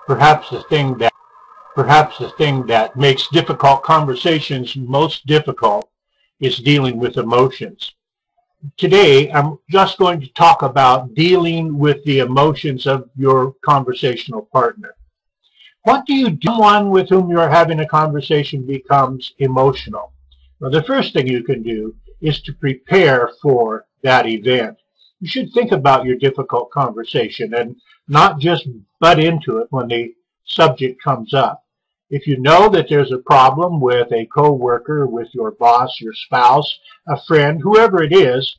Perhaps the thing that makes difficult conversations most difficult is dealing with emotions. Today, I'm just going to talk about dealing with the emotions of your conversational partner. What do you do when someone with whom you're having a conversation becomes emotional? Well, the first thing you can do is to prepare for that event. You should think about your difficult conversation and not just butt into it when the subject comes up. If you know that there's a problem with a coworker, with your boss, your spouse, a friend, whoever it is,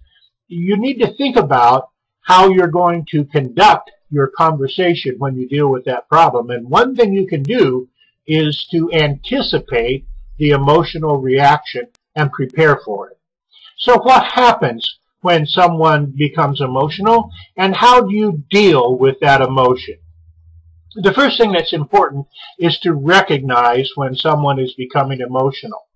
you need to think about how you're going to conduct your conversation when you deal with that problem. And one thing you can do is to anticipate the emotional reaction and prepare for it. So what happens when someone becomes emotional, and how do you deal with that emotion? The first thing that's important is to recognize when someone is becoming emotional.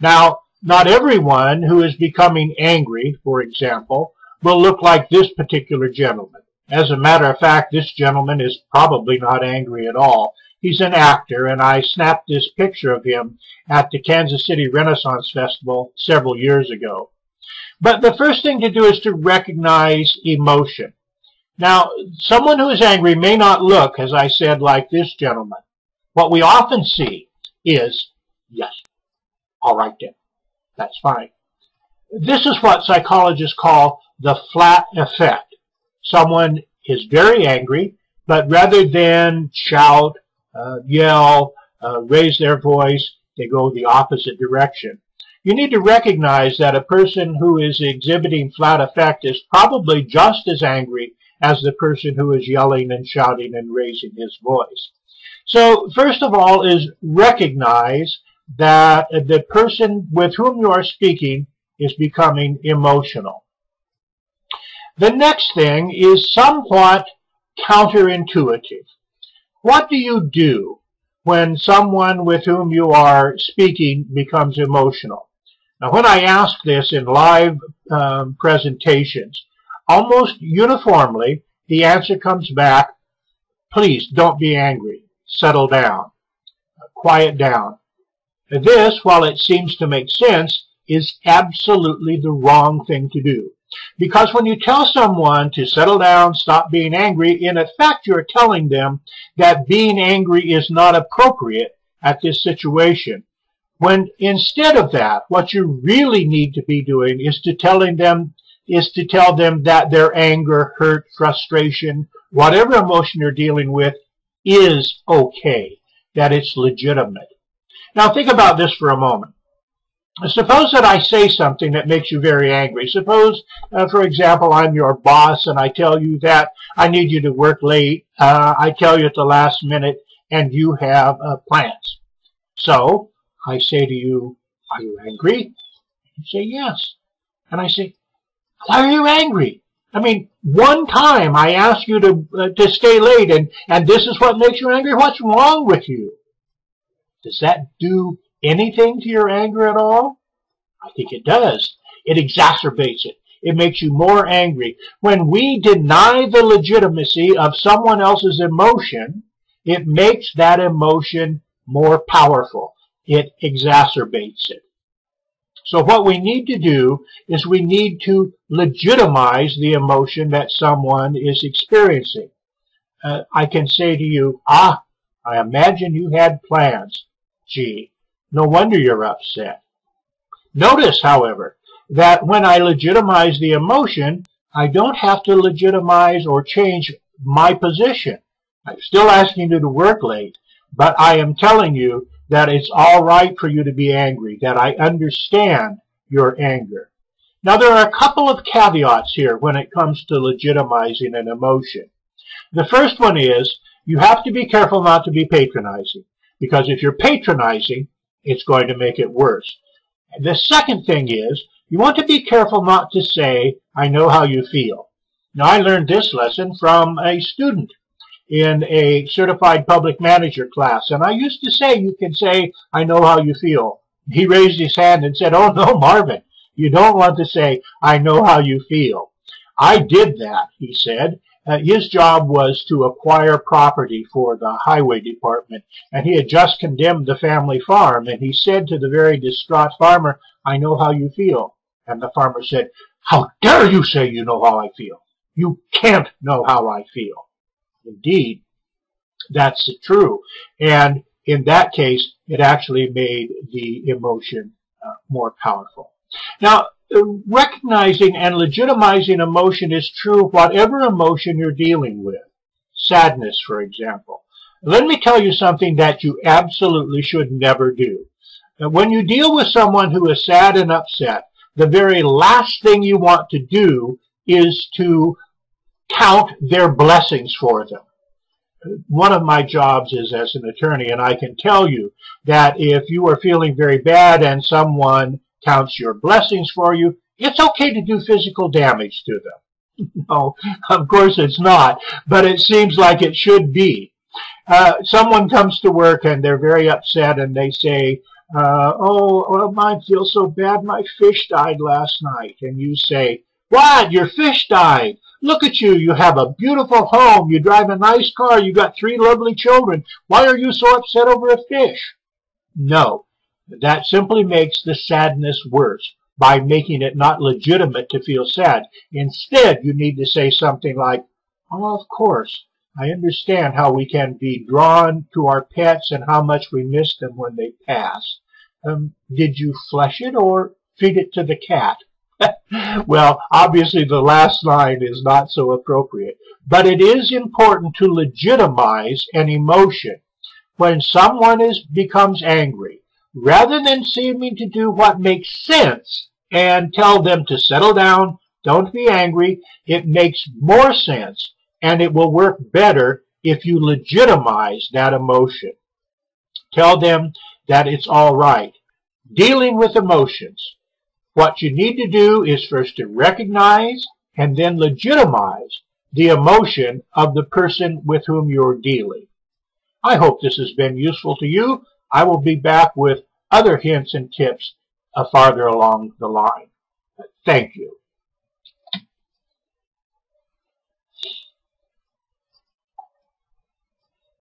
Now, not everyone who is becoming angry, for example, will look like this particular gentleman. As a matter of fact, this gentleman is probably not angry at all. He's an actor, and I snapped this picture of him at the Kansas City Renaissance Festival several years ago. But the first thing to do is to recognize emotion. Now, someone who is angry may not look, as I said, like this gentleman. What we often see is, yes, all right then, that's fine. This is what psychologists call the flat effect. Someone is very angry, but rather than shout, yell, raise their voice, they go the opposite direction. You need to recognize that a person who is exhibiting flat affect is probably just as angry as the person who is yelling and shouting and raising his voice. So first of all is recognize that the person with whom you are speaking is becoming emotional. The next thing is somewhat counterintuitive. What do you do when someone with whom you are speaking becomes emotional? Now, when I ask this in live presentations, almost uniformly, the answer comes back, please don't be angry, settle down, quiet down. This, while it seems to make sense, is absolutely the wrong thing to do. Because when you tell someone to settle down, stop being angry, in effect you're telling them that being angry is not appropriate at this situation. When instead of that, what you really need to be doing is to tell them that their anger, hurt, frustration, whatever emotion you're dealing with is okay, that it's legitimate. Now think about this for a moment. Suppose that I say something that makes you very angry. Suppose, for example, I'm your boss and I tell you that I need you to work late. I tell you at the last minute and you have plans. So I say to you, are you angry? You say yes. And I say, why are you angry? I mean, one time I ask you to stay late and this is what makes you angry? What's wrong with you? Does that do anything to your anger at all? I think it does. It exacerbates it. It makes you more angry. When we deny the legitimacy of someone else's emotion, it makes that emotion more powerful. It exacerbates it. So what we need to do is we need to legitimize the emotion that someone is experiencing. I can say to you, I imagine you had plans. Gee, no wonder you're upset. Notice, however, that when I legitimize the emotion, I don't have to legitimize or change my position. I'm still asking you to work late, but I am telling you that it's all right for you to be angry, that I understand your anger. Now, there are a couple of caveats here when it comes to legitimizing an emotion. The first one is you have to be careful not to be patronizing, because if you're patronizing, it's going to make it worse. And the second thing is you want to be careful not to say, I know how you feel. Now, I learned this lesson from a student in a certified public manager class. And I used to say, you can say, I know how you feel. He raised his hand and said, oh no, Marvin, you don't want to say, I know how you feel. I did that, he said, His job was to acquire property for the highway department, and he had just condemned the family farm, and he said to the very distraught farmer, "I know how you feel." And the farmer said, "How dare you say you know how I feel? You can't know how I feel." Indeed, that's true. And in that case, it actually made the emotion more powerful. Now, recognizing and legitimizing emotion is true of whatever emotion you're dealing with. Sadness, for example. Let me tell you something that you absolutely should never do. When you deal with someone who is sad and upset, the very last thing you want to do is to count their blessings for them. One of my jobs is as an attorney, and I can tell you that if you are feeling very bad and someone counts your blessings for you, it's okay to do physical damage to them. No, of course it's not, but it seems like it should be. Someone comes to work and they're very upset and they say, oh, mine feels so bad, my fish died last night. And you say, "What? Your fish died? Look at you. You have a beautiful home. You drive a nice car. You got 3 lovely children. Why are you so upset over a fish?" No, that simply makes the sadness worse by making it not legitimate to feel sad. Instead, you need to say something like, "Oh, of course, I understand how we can be drawn to our pets and how much we miss them when they pass. Did you flesh it or feed it to the cat?" Well, obviously the last line is not so appropriate, but it is important to legitimize an emotion. When someone becomes angry, rather than seeming to do what makes sense and tell them to settle down, don't be angry, it makes more sense and it will work better if you legitimize that emotion. Tell them that it's all right. Dealing with emotions. What you need to do is first to recognize and then legitimize the emotion of the person with whom you're dealing. I hope this has been useful to you. I will be back with other hints and tips farther along the line. Thank you.